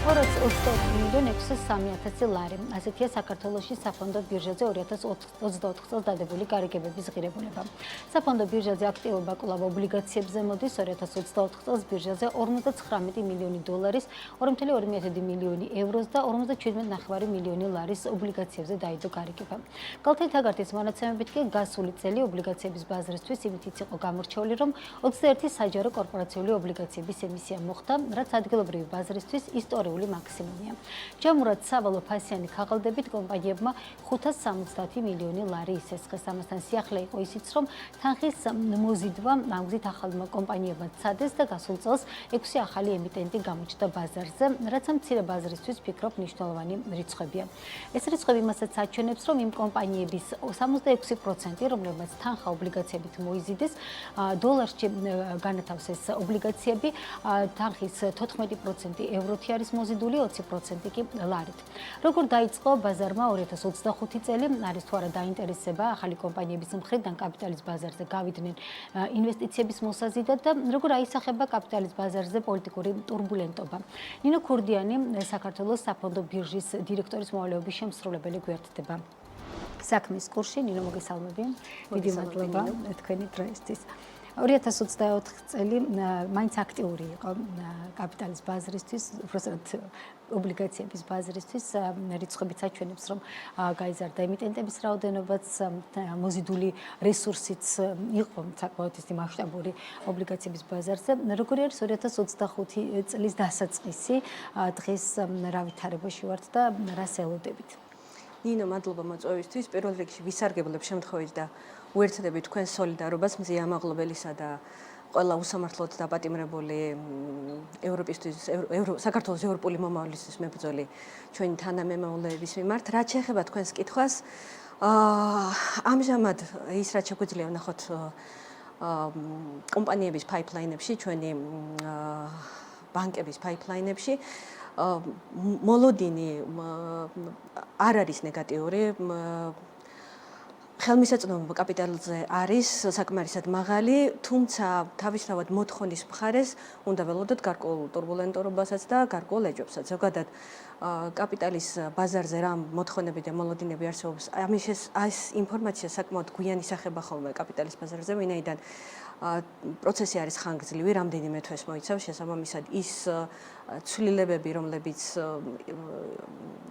224,603,000 ლარი. ასეთია საქართველოში საფონდო ბირჟაზე 2024 წელს დადებული გარიგებების ღირებულება. საფონდო ბირჟაზე აქტივობა კვლავ ობლიგაციებზე მოდის. 2024 წელს ბირჟაზე 59 მილიონი დოლარის, 2,2 მილიონი ევროს და 57,9 მილიონი ლარის ობლიგაციებზე დაიდო გარიგება. კალთელთაგარეთის მონაცემებით კი გასული წელი ობლიგაციების ბაზრისთვის იმითიც იყო გამორჩეული, რომ 21 საჯარო კორპორაციული ობლიგაციების ემისია მოხდა, რაც ადგილობრივი ბაზრისთვის ისტორიული მაქსიმუმია. ჯამურად სავალო ფასიანი ქაღალდებით კომპანიებმა 570 მილიონი ლარი ისესხეს. ამასთან სიახლე იყო ისიც, რომ თანხის მოზიდვა ამგზით ახალმა კომპანიებმა ცადეს და გასულ წელს 6 ახალი ემიტენტი გამოჩნდა ბაზარზე, რაც მცირე ბაზრისთვის ფიქრობ მნიშვნელოვანი რიცხვებია. ეს რიცხვები მასაც აჩვენებს, რომ იმ კომპანიების 66%, რომლებმაც თანხა ობლიგაციებით მოიზიდეს, დოლარში განათავსეს ობლიგაციები, თანხის 14% ევროთი არის მოზიდული, 20% კი ლარით. როგორ დაიწყო ბაზარმა 2025 წელი, არის თუ არა დაინტერესება ახალი კომპანიების მხრიდან კაპიტალის ბაზარზე გავიდნენ ინვესტიციების მოსაზიდად და როგორ აისახება კაპიტალის ბაზარზე პოლიტიკური ტურბულენტობა. ნინო ქურდიანი, საქართველოს საფონდო ბირჟის დირექტორის მოვალეობის შემსრულებელი გვერდდება. საქმის კურსში, ნინო მოგესალმები. დიდი მადლობა თქვენი დროისთვის. 2024 წელი მაინც აქტიური იყო კაპიტალის ბაზრისთვის, უბრალოდ ობლიგაციების ბაზრისთვის, რიცხვებიც აჩვენებს, რომ გაიზარდა ემიტენტების რაოდენობაც, მოზიდული რესურსიც იყო საკმაოდ მასშტაბური ობლიგაციების ბაზარზე. როგორი არის 2025 წლის დასაწყისი, დღეს რა ვითარებაში ვართ და რას ელოდებით? ნინო, მადლობა მოწვევისთვის. პირველ რიგში ვისარგებლებ შემთხვევით და უერთდები თქვენს სოლიდარობას მზია მაღლობელისა და ყველა უსამართლოდ დაპატიმრებული საქართველოს ევროპული მომავლისთვის მებრძოლი ჩვენი თანამემამულეების მიმართ. რაც შეეხება თქვენს კითხვას, ამჟამად ის რაც შეგვიძლია ვნახოთ კომპანიების ფაიპლაინებში, ჩვენი ბანკების ფაიპლაინებში, მოლოდინი არ არის ნეგატიური, ხელმისაწვდომობა კაპიტალზე არის საკმარისად მაღალი, თუმცა თავისთავად მოთხოვნის მხარეს უნდა ველოდოთ გარკვეულ ტურბულენტობასაც და გარკვეულ ეჭვებსაც. ზოგადად კაპიტალის ბაზარზე რა მოთხოვნები და მოლოდინები არსებობს, ეს ინფორმაცია საკმაოდ გვიან ისახება ხოლმე კაპიტალის ბაზარზე, ვინაიდან პროცესი არის ხანგრძლივი, რამდენიმე თვეს მოიცავს, შესაბამისად ის ცვლილებები, რომლებიც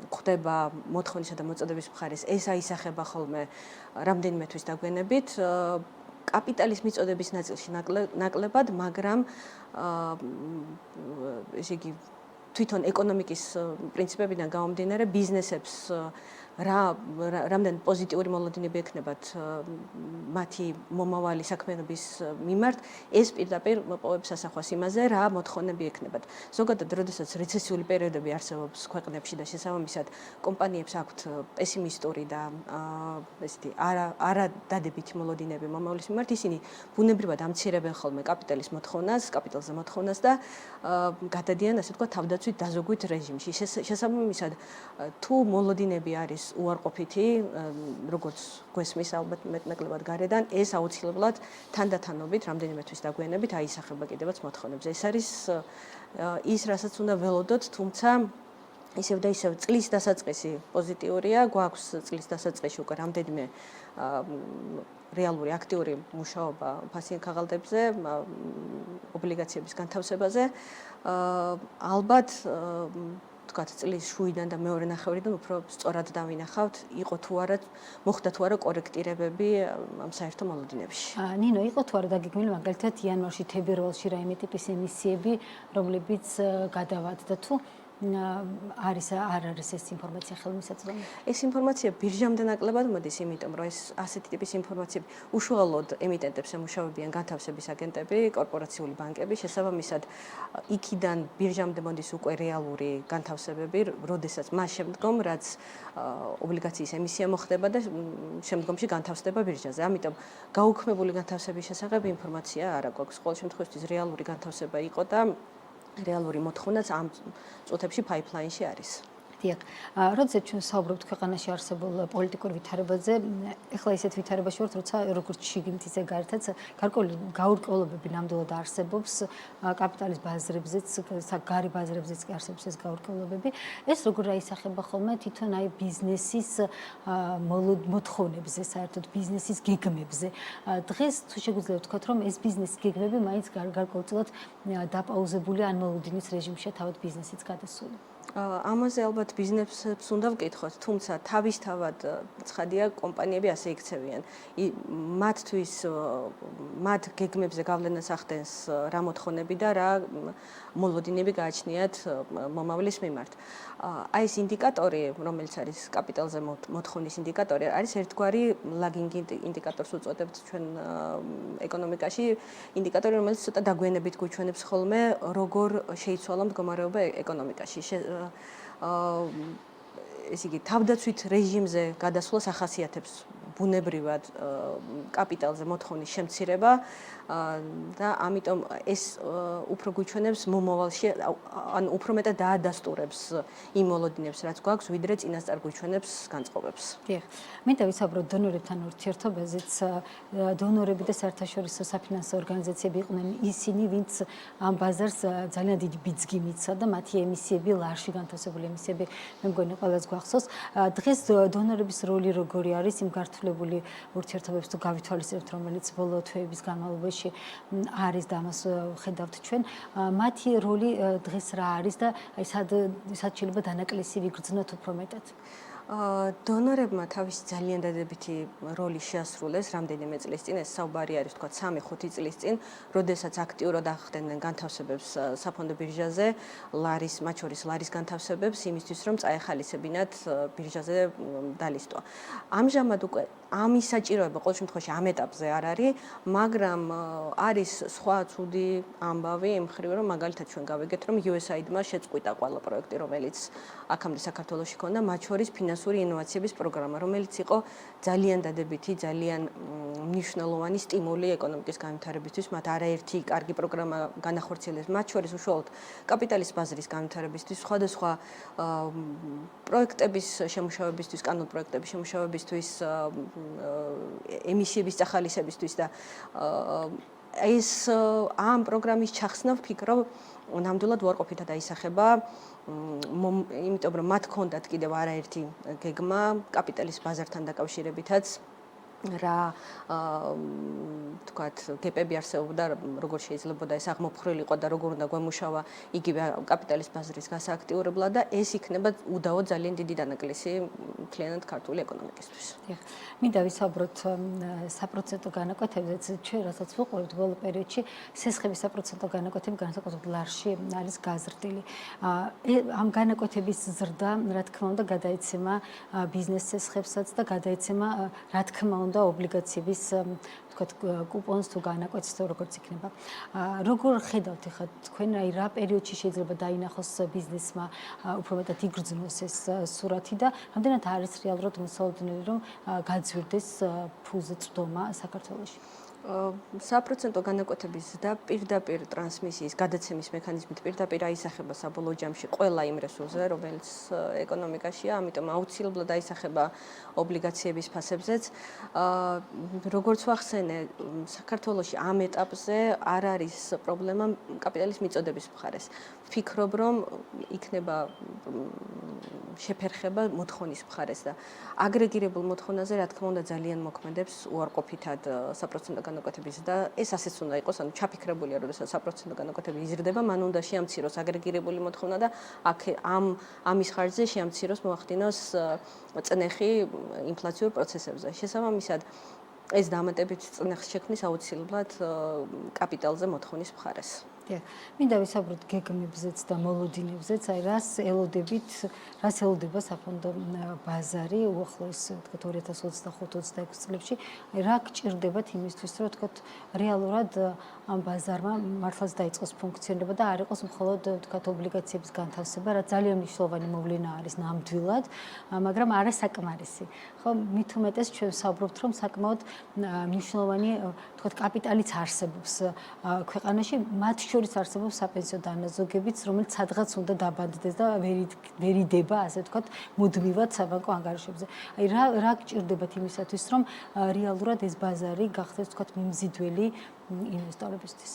ხდება მოთხოვნისა და მოწოდების მხარეს, ეს აისახება ხოლმე რამდენიმე თვის დაგვიანებით, კაპიტალის მიწოდების ნაწილში ნაკლებად, მაგრამ ესე იგი თვითონ ეკონომიკის პრინციპებიდან გამომდინარე, ბიზნესებს რამდენი პოზიტიური მოლოდინები ექნებათ მათი მომავალი საქმიანობის მიმართ, ეს პირდაპირ მოპოვებს ასახვას იმაზე, რა მოთხოვნები ექნებათ. ზოგადად, როდესაც რეცესიული პერიოდები არსებობს ქვეყნებში და შესაბამისად კომპანიებს აქვთ პესიმისტური და ესეთი არადადებითი მოლოდინები მომავლის მიმართ, ისინი ბუნებრივად ამცირებენ ხოლმე კაპიტალის მოთხოვნას, კაპიტალზე მოთხოვნას და გადადიან, ასე ვთქვათ, თავდაცვით დაზოგვით რეჟიმში. შესაბამისად, თუ მოლოდინები არის უარყოფითი, როგორც გვესმის ალბათ მეტნაკლებად გარედან, ეს აუცილებლად თანდათანობით, რამდენიმე თვის დაგვიანებით აისახება კიდევაც მოთხოვნებზე. ეს არის ის, რასაც უნდა ველოდოთ, თუმცა ისევ და ისევ წლის დასაწყისი პოზიტიურია, გვაქვს წლის დასაწყისში უკვე რამდენიმე რეალური აქტიური მუშაობა ფასიან ქაღალდებზე, ობლიგაციების განთავსებაზე. ალბათ თქვათ წლის შუიდან და მეორე ნახევრიდან უფრო სწორად დავინახავთ, იყო თუ არა, მოხდა თუ არა კორექტირებები ამ საერთო მოლოდინებში. ნინო, იყო თუ არა დაგეგმილი მაგალითად იანვარში თებერვალში რაიმე ტიპის ემისიები, რომლებიც გადავადდა თუ არ არის ეს ინფორმაცია ხელმისაწვდომი? ეს ინფორმაცია ბირჟამდე ნაკლებად მოდის, იმიტომ რომ ეს ასეთი ტიპის ინფორმაციები უშუალოდ ემიტენტებს ემუშავებიან განთავსების აგენტები, კორპორაციული ბანკები, შესაბამისად იქიდან ბირჟამდე მოდის უკვე რეალური განთავსებები, როდესაც მას შემდგომ, რაც ობლიგაციის ემისია მოხდება და შემდგომში განთავსდება ბირჟაზე. ამიტომ გაუქმებული განთავსების შესახებ ინფორმაცია არ აქვს. ყოველ შემთხვევაში რეალური განთავსება იყო და რეალური მოთხოვნაც ამ წუთებში ფაიპლაინში არის. დიახ. როდესაც ჩვენ საუბრობთ ქვეყანაში არსებულ პოლიტიკურ ვითარებაზე, ეხლა ისეთ ვითარებაში ვართ, როცა როგორც შიგნით ისე გარეთაც გაურკვევლობები ნამდვილად არსებობს, კაპიტალის ბაზრებზეც, გარი ბაზრებზეც კი არსებობს ეს გაურკვევლობები. ეს როგორ აისახება ხოლმე თვითონ აი ბიზნესის მოთხოვნებზე, საერთოდ ბიზნესის გეგმებზე. დღეს თუ შეგვიძლია ვთქვათ, რომ ეს ბიზნესის გეგმები მაინც გარკვეულწილად დაპაუზებული ან მოლოდინის რეჟიმშია თავად ბიზნესიც გადასული. ამაზე ალბათ ბიზნესებს უნდა ვკითხოთ, თუმცა თავისთავად ცხადია კომპანიები ასე იქცევიან. მათთვის მათ გეგმებზე გავლენას ახდენს რა მოთხოვნები და რა მოლოდინები გააჩნიათ მომავლის მიმართ. აი ეს ინდიკატორი, რომელიც არის კაპიტალზე მოთხოვნის ინდიკატორი, არის ერთგვარი ლაგინგ ინდიკატორს უწოდებთ ჩვენ ეკონომიკაში, ინდიკატორი, რომელიც ცოტა დაგვიანებით გვიჩვენებს ხოლმე, როგორ შეიცვალა მდგომარეობა ეკონომიკაში. ეს იგი თავდაცვით რეჟიმზე გადასვლას ახასიათებს ბუნებრივად კაპიტალზე მოთხოვნის შემცირება და ამიტომ ეს უფრო გვიჩვენებს მომავალში, ან უფრო მეტად დაადასტურებს იმ მოლოდინებს, რაც გვაქვს, ვიდრე წინასწარ გვიჩვენებს განწყობებს. დიახ. მინდა ვისაუბროთ დონორებთან ურთიერთობაზეც. დონორები და საერთაშორისო საფინანსო ორგანიზაციები იყვნენ ისინი, ვინც ამ ბაზარს ძალიან დიდი ბიძგი მისცა და მათი ემისიები, ლარში განთავსებული ემისიები, მე მგონი ყველას გვახსოვს. დღეს დონორების როლი როგორი არის იმ გართულებული ურთიერთობებს თუ გავითვალისწინებთ, რომელიც ბოლო თვეების განმავლობაში არის და ამას ხედავთ ჩვენ. მათი როლი დღეს რა არის და აი სად შეიძლება დანაკლისი ვიგრძნოთ უფრო მეტად? დონორებმა თავისი ძალიან დადებითი როლი შეასრულეს რამდენიმე წლის წინ, ეს საუბარი არის თქვა 3-5 წლის წინ, როდესაც აქტიურად ახდენენ განთავსებებს საფონდო ბირჟაზე, მათ შორის ლარის განთავსებებს, იმისთვის რომ წაეხალისებინათ ბირჟაზე დალისტვა. ამჟამად უკვე ამის საჭიროება ყოველ შემთხვევაში ამ ეტაპზე არ არის, მაგრამ არის სხვა ცუდი ამბავი იმ მხრივ, რომ მაგალითად ჩვენ გავიგეთ, რომ USAID-მა შეწყვიტა ყველა პროექტი, რომელიც აქამდე საქართველოში ჰქონდა, მათ შორის ფინანსური ინოვაციების პროგრამა, რომელიც იყო ძალიან დადებითი, ძალიან მნიშვნელოვანი სტიმული ეკონომიკის განვითარებისთვის, მათ არაერთი კარგი პროგრამა განახორციელეს, მათ შორის უშუალოდ კაპიტალის ბაზრის განვითარებისთვის, სხვადასხვა პროექტების შემუშავებისთვის, კანონ პროექტების შემუშავებისთვის, ემისიების წახალისებისთვის და ეს ამ პროგრამის ჩახსნა ვფიქრობ, ნამდვილად უარყოფითად აისახება, იმიტომ რომ მათ ჰქონდათ კიდევ არაერთი გეგმა კაპიტალის ბაზართან დაკავშირებითაც, რა თქვათ, გეპები არსებობდა, როგორ შეიძლებოდა ეს აღმოფხრილიყო და როგორ უნდა გვემუშავა იგივე კაპიტალის ბაზრის გასააქტიურებლად და ეს იქნება უდაოდ ძალიან დიდი დანაკლისი მთლიანად ქართული ეკონომიკისთვის. დიახ. მინდა ვისაუბროთ საპროცენტო განაკვეთებზეც. ჩვენ რასაც ვუყურებთ ბოლო პერიოდში, სესხების საპროცენტო განაკვეთები განსაკუთრებით ლარში არის გაზრდილი. ამ განაკვეთების ზრდა, რა თქმა უნდა, გადაეცემა ბიზნეს სესხებსაც და გადაეცემა, რა თქმა უნდა, ობლიგაციების თქვათ კუპონს თუ განაკვეთს თუ როგორც იქნება. როგორ ხედავთ ახლა თქვენ აი რა პერიოდში შეიძლება დაინახოს ბიზნესმა უფრო მეტად იგრძნოს ეს სურათი და რამდენად არის რეალურად მოსალოდნელი რომ გაძვირდეს ფულზე წვდომა საქართველოში? საპროცენტო განაკვეთების და პირდაპირ ტრანსმისიის გადაცემის მექანიზმით პირდაპირ აისახება საბოლოო ჯამში ყველა იმ რესურსზე, რომელიც ეკონომიკაშია, ამიტომ აუცილებლად აისახება ობლიგაციების ფასებზეც. როგორც ვახსენე, საქართველოში ამ ეტაპზე არ არის პრობლემა კაპიტალის მიწოდების მხარეს. ვფიქრობ, რომ იქნება შეფერხება მოთხოვნის მხარეს და აგრეგირებულ მოთხოვნაზე, რა თქმა უნდა, ძალიან მოქმედებს უარყოფითად საპროცენტო განაკვეთების და ეს ასეც უნდა იყოს, ანუ ჩაფიქრებულია, როდესაც საპროცენტო განაკვეთები იზრდება, მან უნდა შეამციროს აგრეგირებული მოთხოვნა და ამის ხარჯზე შეამციროს მოახდინოს წნეხი ინფლაციურ პროცესებზე. შესაბამისად, ეს დამატებით წნეხს შექმნის აუცილებლად კაპიტალზე მოთხოვნის მხარეს. დიახ. მინდა ვისაუბროთ გეგმებზეც და მოლოდინებზეც, აი რას ელოდება საფონდო ბაზარი უახლოეს თქვათ 2025-26 წლებში, აი რა გჭირდებათ იმისთვის, რომ თქვათ რეალურად ამ ბაზარმა მართლაც დაიწყოს ფუნქციონირება და არ იყოს მხოლოდ თქვათ ობლიგაციების განთავსება, რაც ძალიან მნიშვნელოვანი მოვლენა არის ნამდვილად, მაგრამ არასაკმარისი. ხო, მით უმეტეს ჩვენ ვსაუბრობთ, რომ საკმაოდ მნიშვნელოვანი თქვათ კაპიტალიც არსებობს ქვეყანაში, მათ შორის არსებობს საპენსიო დანაზოგებიც, რომელიც სადღაც უნდა დაბანდეს და ვერ იდება, ასე ვთქვათ, მუდმივად საბანკო ანგარიშებზე. აი რა გჭირდებათ იმისათვის, რომ რეალურად ეს ბაზარი გახდეს ვთქვათ მიმზიდველი ინვესტორებისთვის?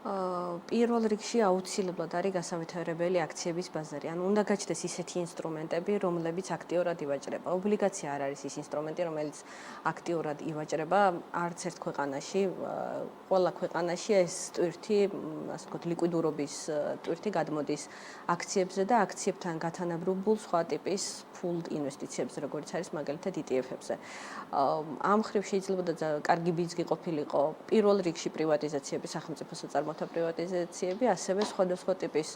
პირველ რიგში აუცილებლად არის გასავითარებელი აქციების ბაზარი. ანუ უნდა გაჩნდეს ისეთი ინსტრუმენტები, რომლებიც აქტიურად ივაჭრება. ობლიგაცია არ არის ის ინსტრუმენტი, რომელიც აქტიურად ივაჭრება არც ერთ ქვეყანაში. ყველა ქვეყანაში ეს ტვირთი, ასე ვთქვათ, ლიკვიდურობის ტვირთი გადმოდის აქციებზე და აქციებთან გათანაბრებულ სხვა ტიპის ფულდ ინვესტიციებზე, როგორც არის მაგალითად ETF-ებზე. ამ ხრივ შეიძლება კარგი ბიძგი ყოფილიყო პირველ რიგში პრივატიზაციები, სახელმწიფო საწარმოთა პრივატიზაციები, ასევე სხვადასხვა ტიპის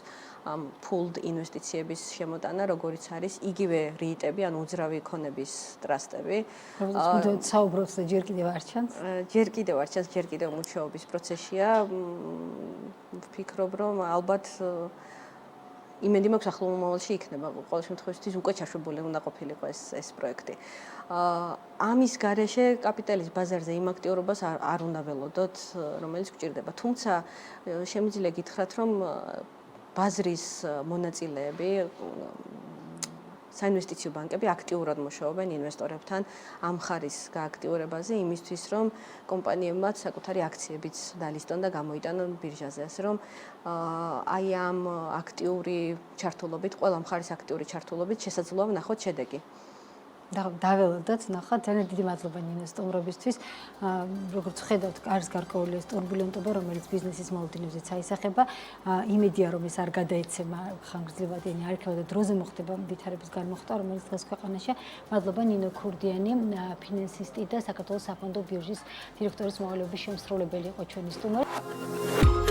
ფულდ ინვესტიციების შემოტანა, როგორც არის იგივე რიტები, ანუ უძრავი ქონების ტრასტები. რომელიც საუბრობს და ჯერ კიდევ არ ჩანს? ჯერ კიდევ არ ჩანს, ჯერ კიდევ მუშაობის პროცესია. ვფიქრობ, რომ ალბათ იმედი მაქვს ახლო მომავალში იქნება. ყოველ შემთხვევაში უკვე ჩაშვებული უნდა ყოფილიყო ეს პროექტი. ამის გარეშე კაპიტალის ბაზარზე იმ აქტიურობას არ უნდა ველოდოთ, რომელიც გვჭირდება. თუმცა შემიძლია გითხრათ, რომ ბაზრის მონაწილეები საინვესტიციო ბანკები აქტიურად მუშაობენ ინვესტორებთან ამ ხარის გააქტიურებაზე, იმისთვის, რომ კომპანიებმაც საკუთარი აქციებიც დალისტონ და გამოიტანონ ბირჟაზე, ასე რომ აი ამ აქტიური ჩართულობით, ყველა მხარის აქტიური ჩართულობით შესაძლოა ვნახოთ შედეგი. დაველოდოთ, ნახოთ, ძალიან დიდი მადლობა ნინოს სტუმრობისთვის. როგორც ხედავთ, არის გარკვეული ეს ტურბულენტობა, რომელიც ბიზნესის მოლოდინებზეც აისახება. იმედია, რომ ეს არ გადაეცემა ხანგრძლივადიანი არ იქნება და დროზე მოხდება ვითარების განმოხატვა, რომელიც დღეს ქვეყანაშია. მადლობა ნინო ქურდიანი, ფინანსისტი და საქართველოს საფონდო ბირჟის დირექტორის მოვალეობის შემსრულებელი იყო ჩვენი სტუმარი.